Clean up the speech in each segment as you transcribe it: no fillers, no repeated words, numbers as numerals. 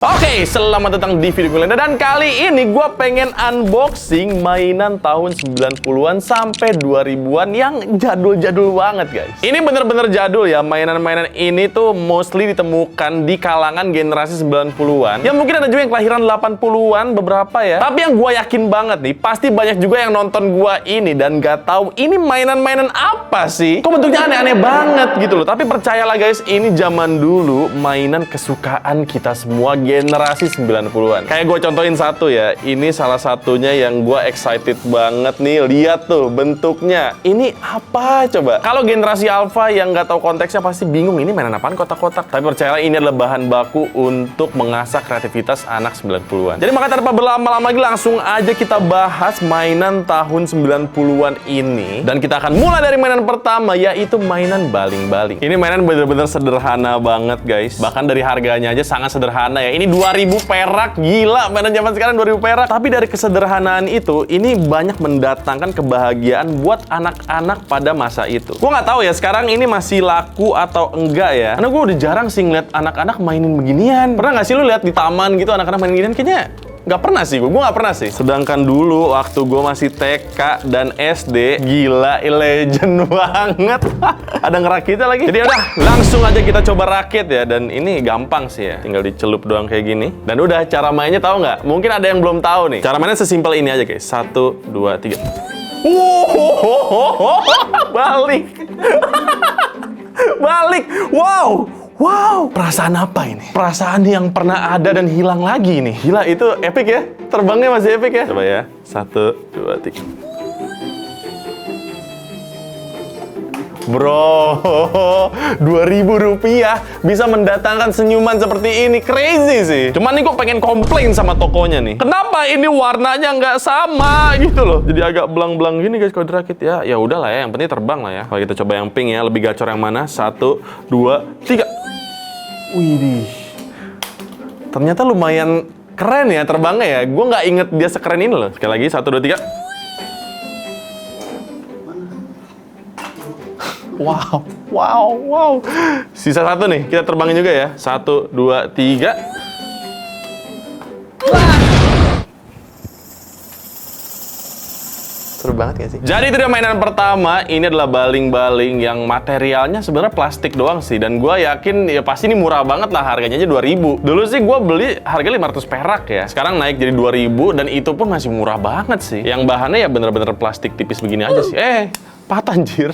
Oke, selamat datang di video gue dan kali ini gue pengen unboxing mainan tahun 90-an sampai 2000-an yang jadul-jadul banget guys. Ini bener-bener jadul ya, mainan-mainan ini tuh mostly ditemukan di kalangan generasi 90-an. Ya mungkin ada juga yang kelahiran 80-an beberapa ya. Tapi yang gue yakin banget nih, pasti banyak juga yang nonton gue ini dan gak tahu ini mainan-mainan apa sih. Kok bentuknya aneh-aneh banget gitu loh. Tapi percayalah guys, ini zaman dulu mainan kesukaan kita semua generasi 90-an. Kayak gue contohin satu ya. Ini salah satunya yang gue excited banget nih. Lihat tuh bentuknya. Ini apa coba? Kalau generasi alpha yang nggak tahu konteksnya pasti bingung. Ini mainan apaan kotak-kotak? Tapi percayalah ini adalah bahan baku untuk mengasah kreativitas anak 90-an. Jadi maka tanpa berlama-lama lagi langsung aja kita bahas mainan tahun 90-an ini. Dan kita akan mulai dari mainan pertama, yaitu mainan baling-baling. Ini mainan bener-bener sederhana banget guys. Bahkan dari harganya aja sangat sederhana ya. Ini 2000 perak, gila mainan zaman sekarang 2000 perak. Tapi dari kesederhanaan itu, ini banyak mendatangkan kebahagiaan buat anak-anak pada masa itu. Gue nggak tahu ya sekarang ini masih laku atau enggak ya. Karena gue udah jarang sih ngeliat anak-anak mainin beginian. Pernah nggak sih lu lihat di taman gitu anak-anak main beginian? Kayaknya nggak pernah sih, gue nggak pernah sih. Sedangkan dulu waktu gue masih TK dan SD, gila, legend banget. Ada ngerakitnya lagi. Jadi udah, langsung aja kita coba rakit ya. Dan ini gampang sih ya, tinggal dicelup doang kayak gini. Dan udah, cara mainnya tahu nggak? Mungkin ada yang belum tahu nih. Cara mainnya sesimpel ini aja guys. 1, 2, 3. Balik. Balik. Wow. Wow, perasaan apa ini? Perasaan yang pernah ada dan hilang lagi nih. Gila, itu epic ya? Terbangnya masih epic ya? Coba ya, 1, 2, 3. Bro, 2000 rupiah bisa mendatangkan senyuman seperti ini. Crazy sih. Cuman nih gue pengen komplain sama tokonya nih. Kenapa ini warnanya nggak sama gitu loh? Jadi agak belang-belang gini guys kalau dirakit ya. Ya udahlah ya, yang penting terbang lah ya. Kalau kita coba yang pink ya, lebih gacor yang mana? 1, 2, 3. Widih, ternyata lumayan keren ya terbangnya ya. Gue nggak inget dia sekeren ini loh. Sekali lagi, 1, 2, 3. Wow, wow, wow. Sisa satu nih, kita terbangin juga ya. 1, 2, 3. Seru banget gak sih? Jadi itu dia mainan pertama. Ini adalah baling-baling yang materialnya sebenarnya plastik doang sih. Dan gue yakin ya pasti ini murah banget lah. Harganya aja 2000. Dulu sih gue beli harga 500 perak ya. Sekarang naik jadi 2000 dan itu pun masih murah banget sih. Yang bahannya ya bener-bener plastik tipis begini aja sih. Patah anjir.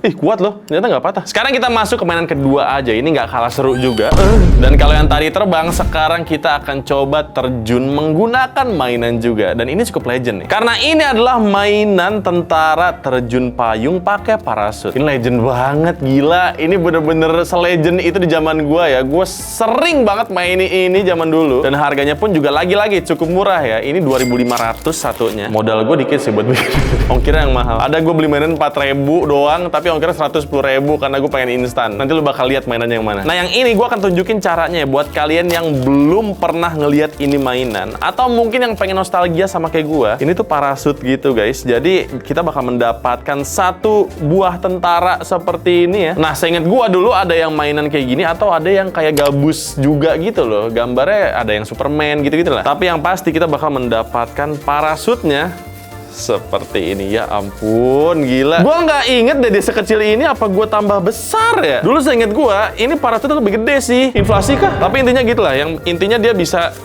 Ih, kuat loh, ternyata nggak patah. Sekarang kita masuk ke mainan kedua aja. Ini nggak kalah seru juga. Dan kalau yang tadi terbang, sekarang kita akan coba terjun menggunakan mainan juga. Dan ini cukup legend nih. Karena ini adalah mainan tentara terjun payung pakai parasut. Ini legend banget, gila. Ini bener-bener se-legend itu di zaman gua ya. Gua sering banget main ini zaman dulu. Dan harganya pun juga lagi-lagi cukup murah ya. Ini 2500 satunya. Modal gue dikit sih buat bikin. Ongkirnya yang mahal. Ada gue beli mainan 4000 doang, tapi ongkirnya 110.000 karena gue pengen instan. Nanti lu bakal lihat mainannya yang mana. Nah, yang ini gue akan tunjukin caranya ya buat kalian yang belum pernah ngelihat ini mainan atau mungkin yang pengen nostalgia sama kayak gue. Ini tuh parasut gitu guys. Jadi kita bakal mendapatkan satu buah tentara seperti ini ya. Nah, seinget gue dulu ada yang mainan kayak gini atau ada yang kayak gabus juga gitu loh. Gambarnya ada yang Superman gitu-gitu lah. Tapi yang pasti kita bakal mendapatkan parasutnya seperti ini. Ya ampun, gila. Gua nggak inget deh dia sekecil ini apa gua tambah besar ya. Dulu saya inget gua, ini parasutnya lebih gede sih. Inflasi kah? Tapi intinya gitulah. Yang intinya dia bisa.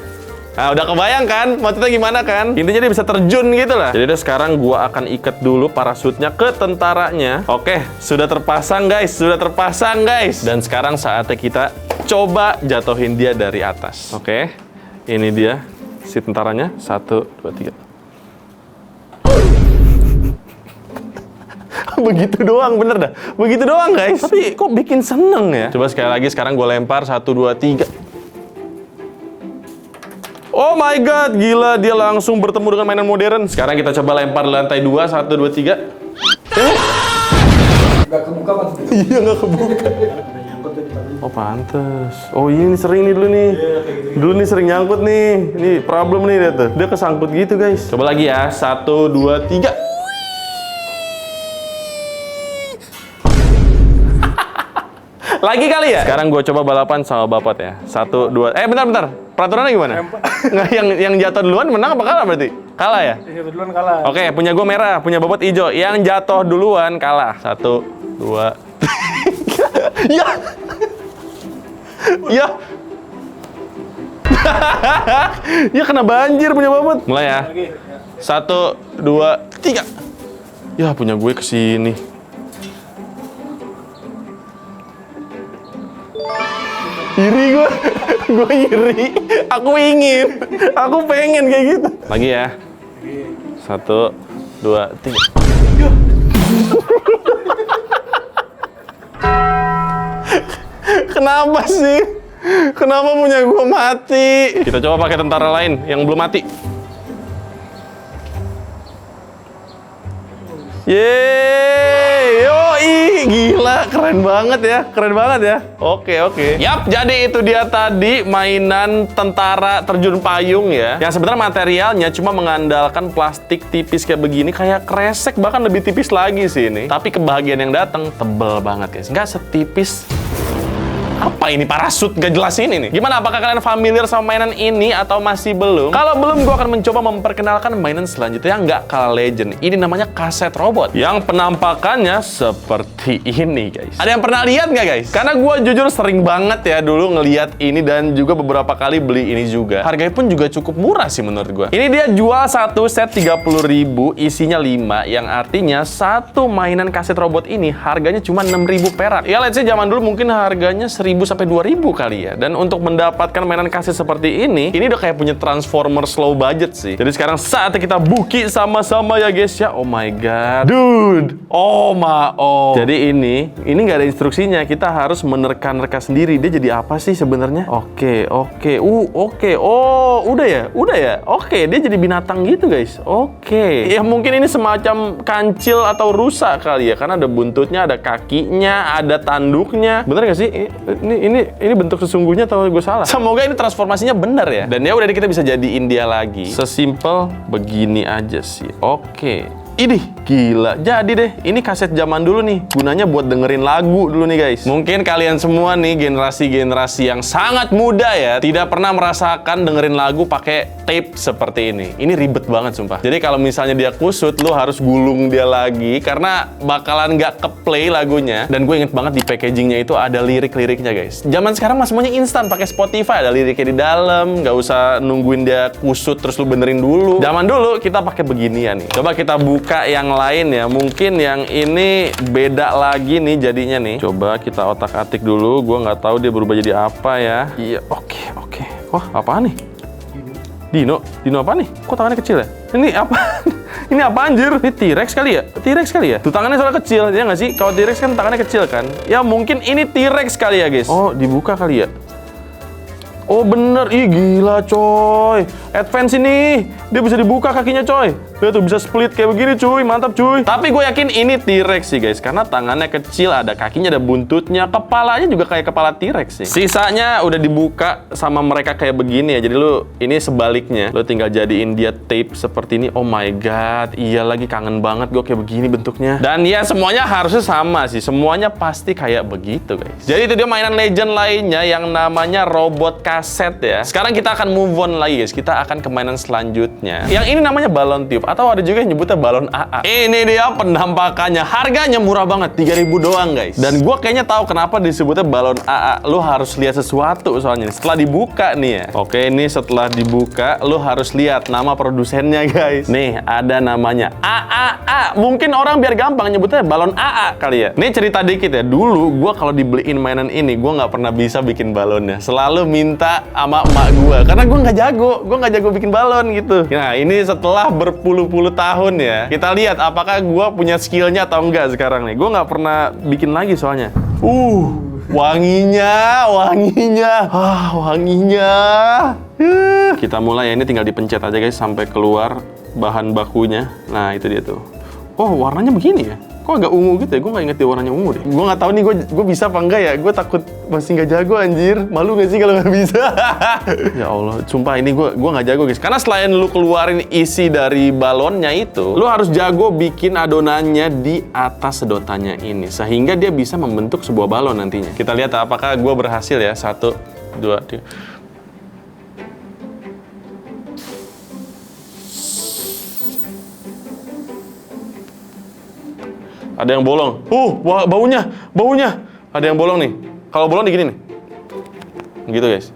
Nah, udah kebayang kan? Maksudnya gimana kan? Intinya dia bisa terjun gitu lah. Jadi deh sekarang gua akan ikat dulu parasutnya ke tentaranya. Oke, sudah terpasang guys. Sudah terpasang guys. Dan sekarang saatnya kita coba jatuhin dia dari atas. Oke, ini dia si tentaranya. 1, 2, 3. Begitu doang, bener dah. Begitu doang guys. Tapi kok bikin seneng ya? Coba sekali lagi, sekarang gue lempar. 1, 2, 3. Oh my god, gila. Dia langsung bertemu dengan mainan modern. Sekarang kita coba lempar di lantai 2. 1, 2, 3. Nggak kebuka kan? Iya, nggak kebuka. Oh pantes. Oh iya, ini sering nih dulu nih. Dulu nih sering nyangkut nih. Ini problem nih dia tuh. Dia kesangkut gitu guys. Coba lagi ya. 1, 2, 3. Lagi kali ya? Sekarang gue coba balapan sama Bapak ya. 1, 2, bentar. Peraturannya gimana? Nggak, yang jatuh duluan menang apa kalah berarti? Kalah ya? Yang jatuh duluan kalah. Oke, punya gue merah, punya Bobot hijau. Yang jatuh duluan kalah. 1, 2, 3. Ya. Ya. Ya kena banjir punya Bobot. Mulai ya. 1, 2, 3. Ya punya gue kesini. Iri gue iri. Aku ingin, aku pengen kayak gitu. Lagi ya. 1, 2, 3. Kenapa sih? Kenapa punya gue mati? Kita coba pakai tentara lain yang belum mati. Yeay, yoi, gila, keren banget ya, keren banget ya. Oke. Yap, jadi itu dia tadi mainan tentara terjun payung ya. Yang sebenarnya materialnya cuma mengandalkan plastik tipis kayak begini, kayak kresek, bahkan lebih tipis lagi sih ini. Tapi kebahagiaan yang datang tebel banget guys, nggak setipis. Apa ini parasut gak jelas ini nih? Gimana, apakah kalian familiar sama mainan ini atau masih belum? Kalau belum, gue akan mencoba memperkenalkan mainan selanjutnya yang nggak kalah legend. Ini namanya kaset robot yang penampakannya seperti ini guys. Ada yang pernah lihat nggak guys? Karena gue jujur sering banget ya dulu ngeliat ini dan juga beberapa kali beli ini juga. Harganya pun juga cukup murah sih menurut gue. Ini dia jual satu set 30.000, isinya 5, yang artinya satu mainan kaset robot ini harganya cuma 6.000 perak. Ya let's say zaman dulu mungkin harganya 1.000 sampai 2.000 kali ya. Dan untuk mendapatkan mainan kaset seperti ini udah kayak punya transformer slow budget sih. Jadi sekarang saatnya kita buki sama-sama ya guys ya. Oh my god, dude, jadi ini nggak ada instruksinya, kita harus menerka-nerka sendiri. Dia jadi apa sih sebenarnya? Oke, oh udah ya, oke, dia jadi binatang gitu guys. Oke, ya mungkin ini semacam kancil atau rusa kali ya, karena ada buntutnya, ada kakinya, ada tanduknya. Bener nggak sih? Ini bentuk sesungguhnya atau gue salah? Semoga ini transformasinya benar ya. Dan ya udah kita bisa jadiin dia lagi. Sesimpel begini aja sih. Oke. Ini gila, jadi deh. Ini kaset zaman dulu nih, gunanya buat dengerin lagu dulu nih guys. Mungkin kalian semua nih generasi-generasi yang sangat muda ya, tidak pernah merasakan dengerin lagu pakai tape seperti ini. Ini ribet banget sumpah. Jadi kalau misalnya dia kusut, lu harus gulung dia lagi karena bakalan nggak ke-play lagunya. Dan gue inget banget di packagingnya itu ada lirik-liriknya guys. Zaman sekarang mah semuanya instan, pakai Spotify, ada liriknya di dalam, nggak usah nungguin dia kusut terus lu benerin dulu. Zaman dulu kita pakai beginian nih. Coba kita buka yang lain ya, mungkin yang ini beda lagi nih jadinya nih. Coba kita otak-atik dulu, gue nggak tahu dia berubah jadi apa ya. Iya, oke. Wah, apaan nih? Dino apa nih? Kok tangannya kecil ya? Ini apa? Ini apa anjir? Ini T-Rex kali ya? Tuh tangannya soalnya kecil, ya nggak sih? Kalau T-Rex kan tangannya kecil kan? Ya mungkin ini T-Rex kali ya guys. Oh, dibuka kali ya? Oh bener, ih gila coy. Advance ini, dia bisa dibuka kakinya coy. Dia tuh bisa split kayak begini cuy, mantap cuy. Tapi gue yakin ini T-Rex sih guys, karena tangannya kecil, ada kakinya, ada buntutnya, kepalanya juga kayak kepala T-Rex sih. Sisanya udah dibuka sama mereka kayak begini ya. Jadi lu ini sebaliknya, lu tinggal jadiin dia tape seperti ini. Oh my god, iya lagi, kangen banget gue kayak begini bentuknya. Dan ya semuanya harusnya sama sih, semuanya pasti kayak begitu guys. Jadi itu dia mainan legend lainnya yang namanya robot kaset ya. Sekarang kita akan move on lagi guys, kita akan ke mainan selanjutnya. Yang ini namanya balon tube, atau ada juga yang nyebutnya balon AA. Ini dia penampakannya, harganya murah banget, 3.000 doang guys. Dan gue kayaknya tahu kenapa disebutnya balon AA. Lu harus lihat sesuatu soalnya setelah dibuka nih ya. Oke, ini setelah dibuka lu harus lihat nama produsennya guys. Nih ada namanya AAA. Mungkin orang biar gampang nyebutnya balon AA kali ya. Nih cerita dikit ya, dulu gue kalau dibeliin mainan ini gue nggak pernah bisa bikin balonnya, selalu minta sama emak gue karena gue nggak jago bikin balon gitu. Nah ini setelah berpuluh-puluh tahun ya, kita lihat apakah gue punya skillnya atau enggak sekarang nih. Gue nggak pernah bikin lagi soalnya. Wanginya. Kita mulai ya, ini tinggal dipencet aja guys sampai keluar bahan bakunya. Nah itu dia tuh. Oh warnanya begini ya. Kok agak ungu gitu ya? Gue nggak inget dia warnanya ungu deh. Gue nggak tahu nih gue bisa apa enggak ya. Gue takut masih nggak jago anjir. Malu nggak sih kalau nggak bisa? Ya Allah, sumpah ini gue nggak jago guys. Karena selain lu keluarin isi dari balonnya itu, lu harus jago bikin adonannya di atas sedotannya ini, sehingga dia bisa membentuk sebuah balon nantinya. Kita lihat apakah gue berhasil ya. 1, 2, 3. Ada yang bolong. Wah, baunya. Ada yang bolong nih. Kalau bolong digini nih. Gitu guys.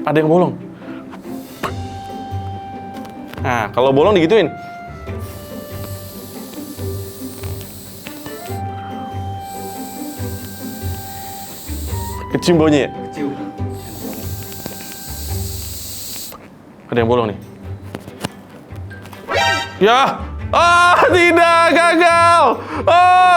Ada yang bolong. Nah, kalau bolong digituin. Kecium baunya ya? Kecium. Ada yang bolong nih. Ya! Tidak! Gagal!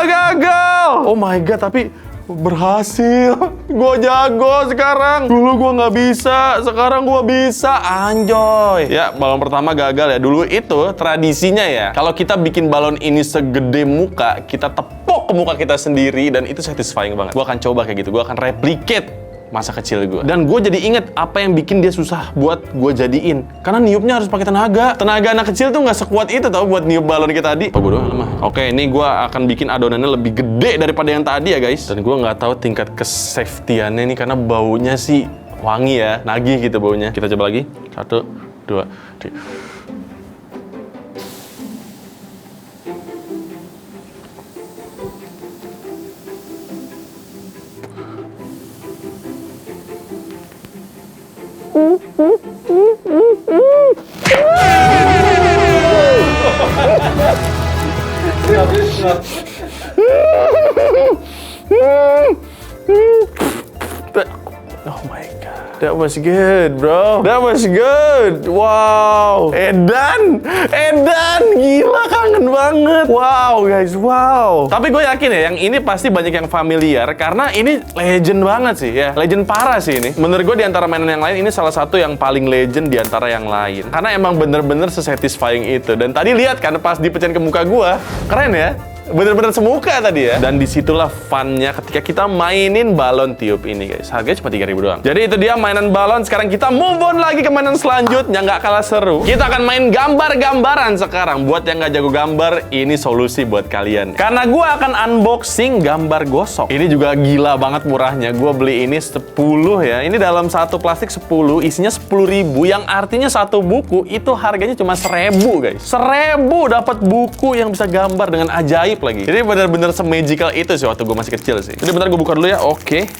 Gagal! Oh my god, tapi berhasil. Gue jago sekarang. Dulu gue nggak bisa, sekarang gue bisa. Anjoy. Ya, balon pertama gagal ya. Dulu itu tradisinya ya. Kalau kita bikin balon ini segede muka, kita tepuk ke muka kita sendiri dan itu satisfying banget. Gue akan coba kayak gitu. Gue akan replicate masa kecil gue. Dan gue jadi inget apa yang bikin dia susah buat gue jadiin. Karena niupnya harus pakai tenaga. Tenaga anak kecil tuh nggak sekuat itu tau buat niup balon kita tadi. Oh, bodoh mah. Oke, ini gue akan bikin adonannya lebih gede daripada yang tadi ya guys. Dan gue nggak tahu tingkat kesafetyannya nih karena baunya sih wangi ya, nagih gitu baunya. Kita coba lagi. 1, 2, 3. Oh my god, that was good, bro. That was good. Wow. Edan, gila kangen banget. Wow, guys, wow. Tapi gue yakin ya, yang ini pasti banyak yang familiar karena ini legend banget sih ya. Legend parah sih ini. Menurut gue di antara mainan yang lain ini salah satu yang paling legend di antara yang lain. Karena emang bener-bener sesatisfying itu. Dan tadi lihat kan pas dipecahin ke muka gue, keren ya. Bener-bener semuka tadi ya. Dan disitulah funnya ketika kita mainin balon tiup ini guys. Harganya cuma 3.000 doang. Jadi itu dia mainan balon. Sekarang kita move on lagi ke mainan selanjutnya. Nggak kalah seru. Kita akan main gambar-gambaran sekarang. Buat yang nggak jago gambar, ini solusi buat kalian. Karena gue akan unboxing gambar gosok. Ini juga gila banget murahnya. Gue beli ini 10 ya. Ini dalam satu plastik 10. Isinya 10.000. Yang artinya satu buku itu harganya cuma 1.000 guys. 1.000 dapat buku yang bisa gambar dengan ajaib lagi. Jadi benar-benar se-magical itu sih waktu gue masih kecil sih. Jadi bentar gue buka dulu ya. Oke.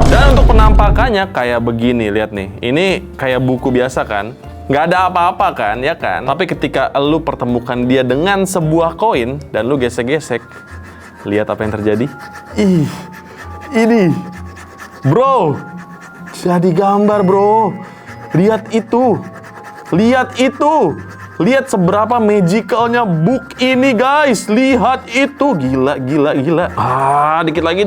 Dan untuk penampakannya kayak begini, lihat nih. Ini kayak buku biasa kan? Nggak ada apa-apa kan, ya kan? Tapi ketika lu pertemukan dia dengan sebuah koin dan lu gesek-gesek, lihat apa yang terjadi? Ih, ini, bro, jadi gambar bro. Lihat itu. Lihat seberapa magicalnya book ini guys. Lihat itu. Gila. Dikit lagi.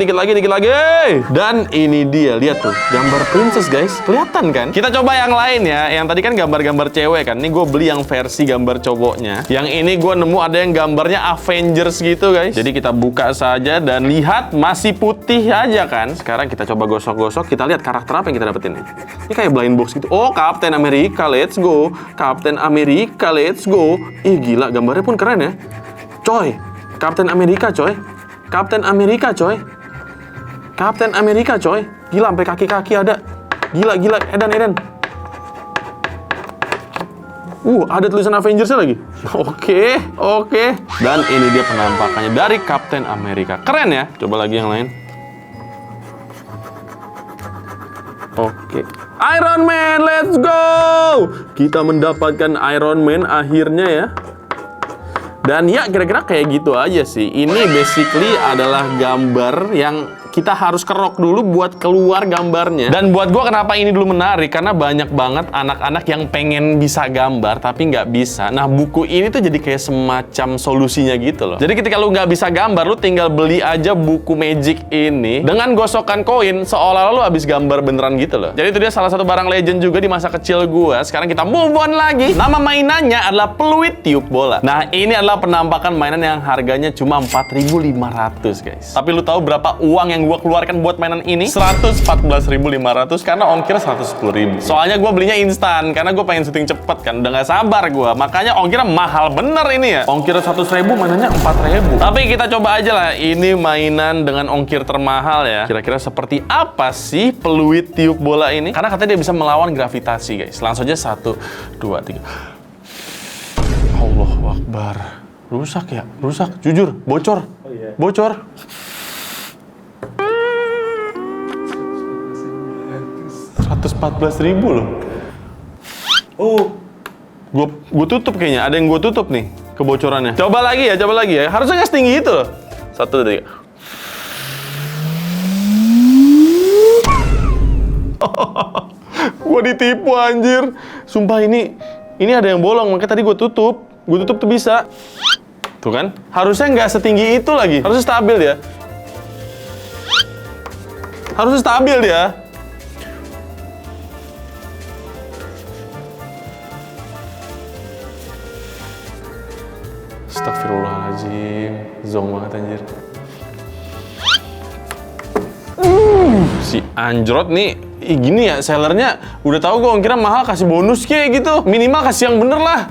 Dan ini dia. Lihat tuh. Gambar princess guys. Kelihatan kan? Kita coba yang lain ya. Yang tadi kan gambar-gambar cewek kan. Ini gue beli yang versi gambar cowoknya. Yang ini gue nemu ada yang gambarnya Avengers gitu guys. Jadi kita buka saja dan lihat masih putih aja kan. Sekarang kita coba gosok-gosok. Kita lihat karakter apa yang kita dapetin nih. Ini kayak blind box gitu. Oh, Captain America. Let's go. Captain America. Let's go. Ih gila, gambarnya pun keren ya. Coy, Captain America coy. Gila, sampai kaki-kaki ada. Gila, Edan. Ada tulisan Avengers-nya lagi. Oke. Dan ini dia penampakannya dari Captain America. Keren ya? Coba lagi yang lain. Oke. Iron Man, let's go! Kita mendapatkan Iron Man akhirnya ya. Dan ya kira-kira kayak gitu aja sih. Ini basically adalah gambar yang kita harus kerok dulu buat keluar gambarnya. Dan buat gue kenapa ini dulu menarik, karena banyak banget anak-anak yang pengen bisa gambar tapi nggak bisa. Nah, buku ini tuh jadi kayak semacam solusinya gitu loh. Jadi ketika lu nggak bisa gambar, lu tinggal beli aja buku magic ini dengan gosokan koin, seolah-olah lu habis gambar beneran gitu loh. Jadi itu dia salah satu barang legend juga di masa kecil gue. Sekarang kita move on lagi. Nama mainannya adalah peluit tiup bola. Nah, ini adalah penampakan mainan yang harganya cuma 4.500 guys. Tapi lu tahu berapa uang yang yang gue keluarkan buat mainan ini 114.500 karena ongkir 110.000. Soalnya gue belinya instan karena gue pengen syuting cepet kan, udah gak sabar gue. Makanya ongkirnya mahal bener ini ya. Ongkir 100.000, mainannya 4.000. Tapi kita coba aja lah, ini mainan dengan ongkir termahal ya. Kira-kira seperti apa sih peluit tiup bola ini? Karena katanya dia bisa melawan gravitasi guys. Langsung aja 1, 2, 3. Allahu Akbar. Rusak ya? Rusak, jujur, bocor. Bocor. Rp114.000 loh. Gue tutup kayaknya. Ada yang gue tutup nih kebocorannya. Coba lagi ya. Harusnya nggak setinggi itu loh. 1, 2, 3. Gue ditipu anjir. Sumpah ini ada yang bolong, makanya tadi gue tutup. Gue tutup tuh bisa. Tuh kan? Harusnya nggak setinggi itu lagi. Harusnya stabil dia. Harusnya stabil dia. Astagfirullahaladzim. Zong banget anjir. Si anjrot nih. Gini ya, sellernya udah tahu gue ongkirnya mahal, kasih bonus kayak gitu. Minimal kasih yang bener lah.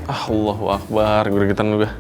Allahu Akbar, gue gregetan juga.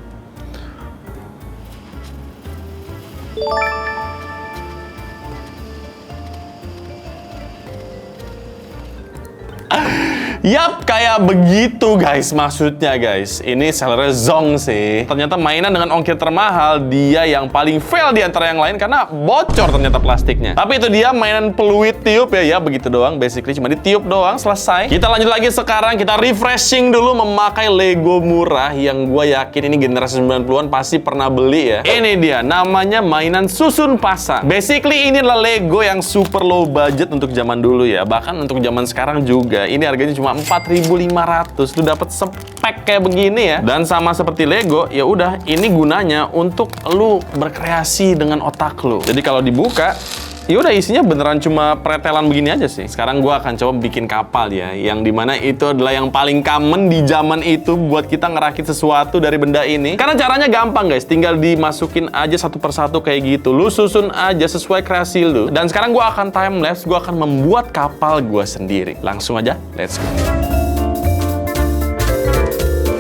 Yap, kayak begitu guys maksudnya guys. Ini sellernya Zong sih. Ternyata mainan dengan ongkir termahal, dia yang paling fail di antara yang lain karena bocor ternyata plastiknya. Tapi itu dia mainan peluit tiup ya begitu doang. Basically cuma ditiup doang, selesai. Kita lanjut lagi sekarang, kita refreshing dulu memakai Lego murah yang gue yakin ini generasi 90-an pasti pernah beli ya. Ini dia, namanya mainan susun pasang. Basically ini adalah Lego yang super low budget untuk zaman dulu ya. Bahkan untuk zaman sekarang juga. Ini harganya cuma 4.500 tuh dapat spek kayak begini ya. Dan sama seperti Lego, ya udah ini gunanya untuk lu berkreasi dengan otak lu. Jadi kalau dibuka, ya udah isinya beneran cuma pretelan begini aja sih. Sekarang gua akan coba bikin kapal ya, yang dimana itu adalah yang paling common di zaman itu buat kita ngerakit sesuatu dari benda ini. Karena caranya gampang guys, tinggal dimasukin aja satu persatu kayak gitu. Lu susun aja sesuai kreasi lu. Dan sekarang gua akan time lapse, gua akan membuat kapal gua sendiri. Langsung aja, let's go.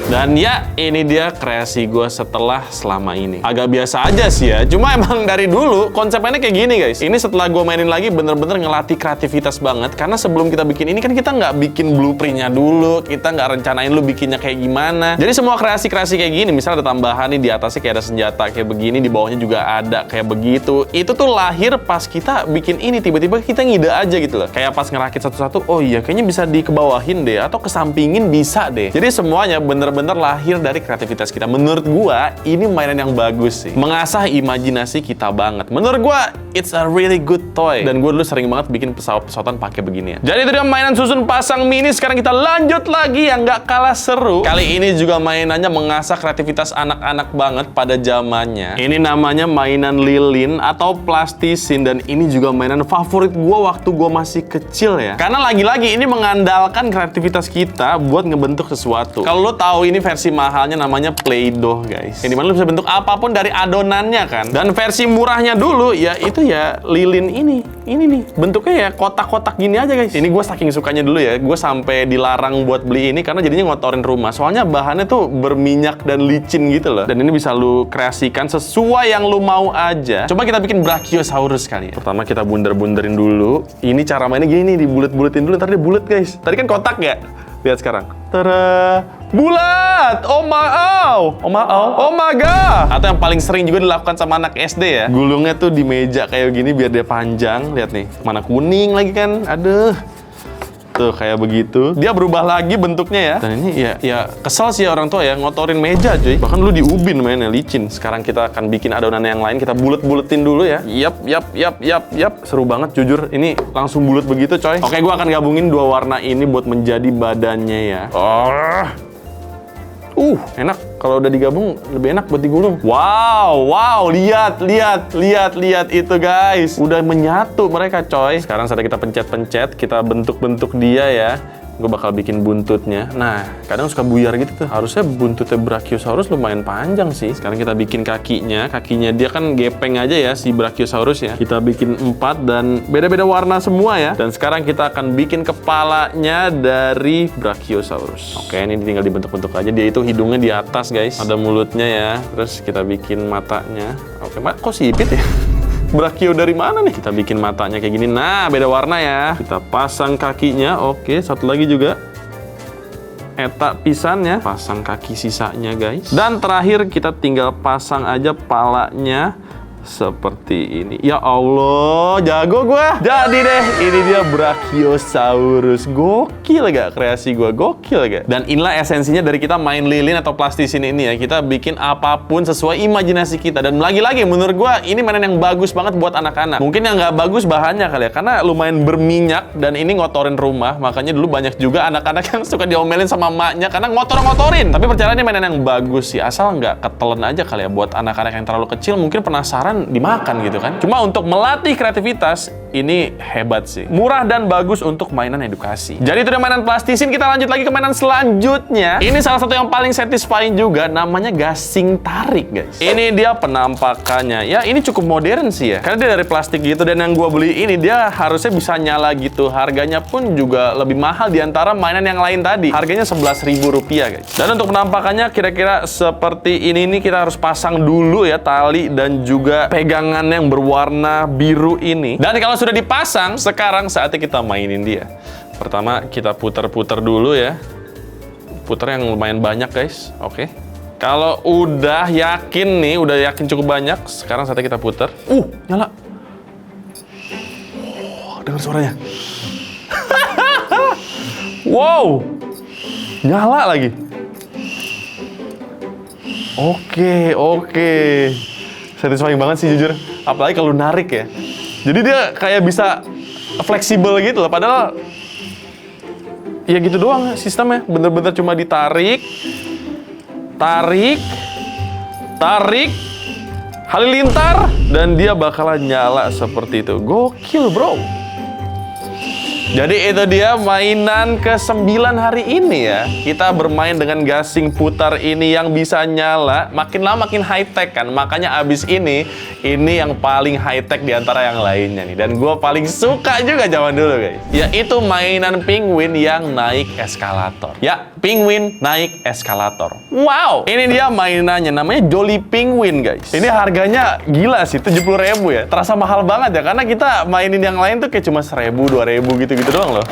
Dan ya, ini dia kreasi gue setelah selama ini. Agak biasa aja sih ya, cuma emang dari dulu konsepnya kayak gini guys. Ini setelah gue mainin lagi bener-bener ngelatih kreativitas banget. Karena sebelum kita bikin ini kan kita nggak bikin blueprintnya dulu, kita nggak rencanain lu bikinnya kayak gimana. Jadi semua kreasi-kreasi kayak gini, misalnya ada tambahan nih di atasnya kayak ada senjata kayak begini, di bawahnya juga ada kayak begitu. Itu tuh lahir pas kita bikin ini, tiba-tiba kita ngide aja gitu loh. Kayak pas ngerakit satu-satu, oh iya kayaknya bisa dikebawahin deh, atau kesampingin bisa deh. Jadi semuanya bener-bener lahir dari kreativitas kita. Menurut gua, ini mainan yang bagus sih. Mengasah imajinasi kita banget. Menurut gua, it's a really good toy. Dan gua dulu sering banget bikin pesawat-pesawatan pakai begini ya. Jadi itu dia mainan susun pasang mini. Sekarang kita lanjut lagi yang nggak kalah seru. Kali ini juga mainannya mengasah kreativitas anak-anak banget pada zamannya. Ini namanya mainan lilin atau plastisin. Dan ini juga mainan favorit gua waktu gua masih kecil ya. Karena lagi-lagi ini mengandalkan kreativitas kita buat ngebentuk sesuatu. Kalau lo tahu ini versi mahalnya namanya Play-Doh guys. Yang dimana lu bisa bentuk apapun dari adonannya kan. Dan versi murahnya dulu ya itu ya lilin ini. Ini nih bentuknya ya kotak-kotak gini aja guys. Ini gue saking sukanya dulu ya. Gue sampai dilarang buat beli ini karena jadinya ngotorin rumah. Soalnya bahannya tuh berminyak dan licin gitu loh. Dan ini bisa lu kreasikan sesuai yang lu mau aja. Coba kita bikin Brachiosaurus kali ya. Pertama kita bunder-bunderin dulu. Ini cara mainnya gini, dibulet-buletin dulu. Ntar dia bulet guys. Tadi kan kotak ya. Lihat sekarang. Tada! Bulat! Oh my god! Atau yang paling sering juga dilakukan sama anak SD ya. Gulungnya tuh di meja kayak gini biar dia panjang. Lihat nih, mana kuning lagi kan. Aduh. Tuh kayak begitu. Dia berubah lagi bentuknya ya. Dan ini ya kesel sih orang tua ya ngotorin meja cuy. Bahkan lu diubin mainnya licin. Sekarang kita akan bikin adonan yang lain. Kita bulet-buletin dulu ya. Yap. Seru banget jujur. Ini langsung bulet begitu coy. Oke, gua akan gabungin dua warna ini buat menjadi badannya ya. Enak. Kalau udah digabung lebih enak buat digulung. Wow, lihat itu guys. Udah menyatu mereka coy. Sekarang saatnya kita pencet-pencet, kita bentuk-bentuk dia ya. Gue bakal bikin buntutnya. Nah, kadang suka buyar gitu tuh. Harusnya buntutnya Brachiosaurus lumayan panjang sih. Sekarang kita bikin kakinya. Kakinya dia kan gepeng aja ya si Brachiosaurus ya. Kita bikin 4 dan beda-beda warna semua ya. Dan sekarang kita akan bikin kepalanya dari Brachiosaurus. Oke, ini tinggal dibentuk-bentuk aja. Dia itu hidungnya di atas, guys. Ada mulutnya ya. Terus kita bikin matanya. Oke, kok sipit ya? Brachio dari mana nih? Kita bikin matanya kayak gini. Nah, beda warna ya. Kita pasang kakinya. Oke, satu lagi juga. Eta pisannya. Pasang kaki sisanya, guys. Dan terakhir kita tinggal pasang aja palanya. Seperti ini. Ya Allah, jago gua. Jadi deh, ini dia Brachiosaurus. Gokil gak kreasi gua? Gokil gak? Dan inilah esensinya dari kita main lilin atau plastisin ini ya. Kita bikin apapun sesuai imajinasi kita. Dan lagi-lagi menurut gua ini mainan yang bagus banget buat anak-anak. Mungkin yang nggak bagus bahannya kali ya, karena lumayan berminyak dan ini ngotorin rumah. Makanya dulu banyak juga anak-anak yang suka diomelin sama emaknya karena ngotor-ngotorin. Tapi percaya ini mainan yang bagus sih. Asal nggak ketelen aja kali ya buat anak-anak yang terlalu kecil. Mungkin penasaran dimakan gitu kan. Cuma untuk melatih kreativitas ini hebat sih. Murah dan bagus untuk mainan edukasi. Jadi itu dia mainan plastisin. Kita lanjut lagi ke mainan selanjutnya. Ini salah satu yang paling satisfying juga, namanya gasing tarik, guys. Ini dia penampakannya. Ya, ini cukup modern sih ya. Karena dia dari plastik gitu, dan yang gua beli ini dia harusnya bisa nyala gitu. Harganya pun juga lebih mahal di antara mainan yang lain tadi. Harganya Rp11.000, guys. Dan untuk penampakannya kira-kira seperti ini nih, kita harus pasang dulu ya tali dan juga pegangan yang berwarna biru ini. Dan kalau sudah dipasang, sekarang saatnya kita mainin dia. Pertama kita putar-putar dulu ya. Putar yang lumayan banyak, guys. Oke. Kalau udah yakin nih, udah yakin cukup banyak, sekarang saatnya kita putar. Nyala. Dengar suaranya. Wow. Nyala lagi. Oke. Satisfying banget sih jujur. Apalagi kalau narik ya. Jadi dia kayak bisa fleksibel gitu loh. Padahal ya gitu doang sistemnya. Bener-bener cuma ditarik. Tarik. Halilintar. Dan dia bakalan nyala seperti itu. Gokil, bro. Jadi itu dia mainan ke-9 hari ini ya. Kita bermain dengan gasing putar ini yang bisa nyala. Makin lama makin high-tech kan. Makanya abis ini yang paling high-tech di antara yang lainnya nih. Dan gue paling suka juga zaman dulu, guys. Yaitu mainan penguin yang naik eskalator. Ya, penguin naik eskalator. Wow! Ini dia mainannya. Namanya Jolly Penguin, guys. Ini harganya gila sih, 70.000 ya. Terasa mahal banget ya. Karena kita mainin yang lain tuh kayak cuma 1.000, 2.000 gitu doang loh.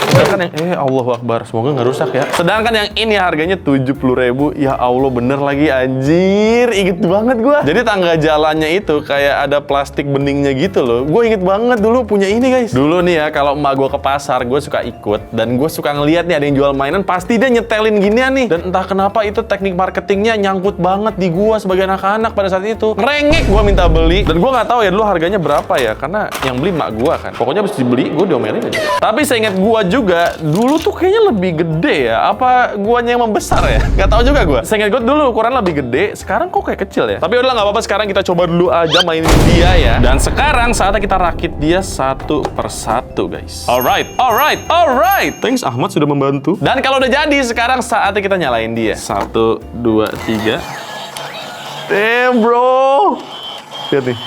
Sedangkan yang Allahu Akbar, semoga nggak rusak ya. Sedangkan yang ini harganya 70.000. Ya Allah, bener lagi anjir. Inget banget gua. Jadi tangga jalannya itu kayak ada plastik beningnya gitu loh. Gue inget banget dulu punya ini, guys. Dulu nih ya, kalau emak gue ke pasar, gue suka ikut dan gue suka ngeliat nih ada yang jual mainan, pasti dia nyetelin ginian nih. Dan entah kenapa itu teknik marketingnya nyangkut banget di gua sebagai anak-anak pada saat itu. Ngerengek gua minta beli. Dan gua nggak tahu ya dulu harganya berapa ya, karena yang beli emak gua kan. Pokoknya habis dibeli, gue diomelin aja. Tapi seingat gua juga, dulu tuh kayaknya lebih gede ya. Apa guanya yang membesar ya? Nggak tahu juga gua. Seingat gua dulu ukuran lebih gede, sekarang kok kayak kecil ya. Tapi udah nggak apa-apa, sekarang kita coba dulu aja mainin dia ya. Dan sekarang saatnya kita rakit dia satu persatu, guys. Alright. Thanks Ahmad sudah membantu. Dan kalau udah jadi, sekarang saatnya kita nyalain dia. 1, 2, 3. Damn, bro. Lihat nih.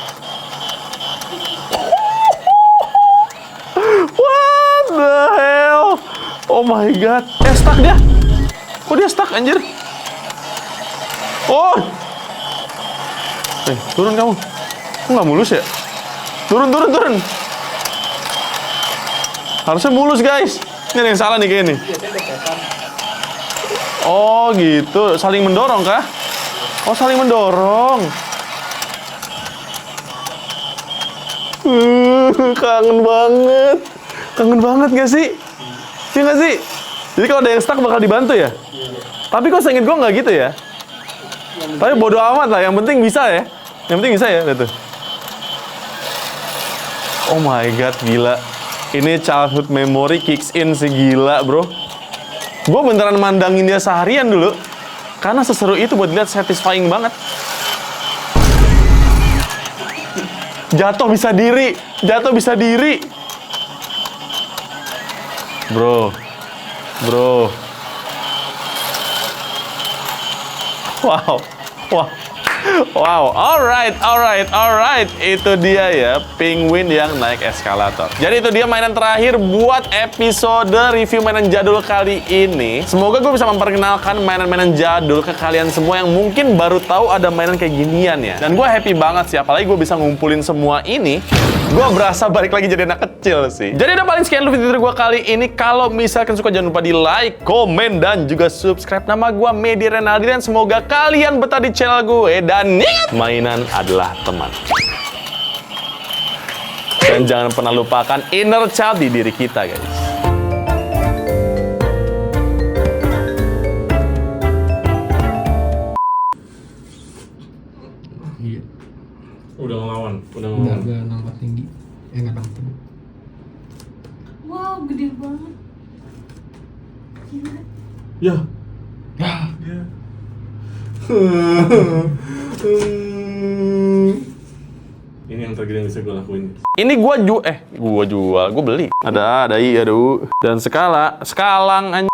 What the hell? Oh my god. Stuck dia. Kok dia stuck, anjir? Oh. Turun kamu. Kok nggak mulus ya? Turun. Harusnya mulus, guys. Ini ada yang salah nih kayak ini. Oh gitu, saling mendorong kah? Oh, saling mendorong. Kangen banget gak sih? Iya gak sih? Jadi kalau ada yang stuck bakal dibantu ya? Tapi kok seinget gue nggak gitu ya? Tapi bodo amat lah, yang penting bisa ya. Lihat tuh. Oh my god, gila. Ini childhood memory kicks in segila, bro. Gue beneran mandangin dia seharian dulu. Karena seseru itu buat lihat, satisfying banget. Jatuh bisa diri. Bro. Bro. Wow. Wow. Wow, alright. Itu dia ya, penguin yang naik eskalator. Jadi itu dia mainan terakhir buat episode review mainan jadul kali ini. Semoga gue bisa memperkenalkan mainan-mainan jadul ke kalian semua yang mungkin baru tahu ada mainan kayak ginian ya. Dan gue happy banget sih, apalagi gue bisa ngumpulin semua ini. Gue berasa balik lagi jadi anak kecil sih. Jadi udah paling sekian dulu video gue kali ini. Kalau misalkan suka jangan lupa di like, komen, dan juga subscribe. Nama gue Medi Renaldi dan semoga kalian betah di channel gue. Dan ingat, mainan adalah teman. Dan jangan pernah lupakan inner child di diri kita, guys. Iya. Udah ngelawan. Nggak nangkat tinggi. Nggak nangkat tinggi. Wow, gede banget. Gila. Ya. Ya. Ini yang tergede yang bisa gue lakuin. Ini gue jual, gue beli. Ada, aduh. Dan sekalang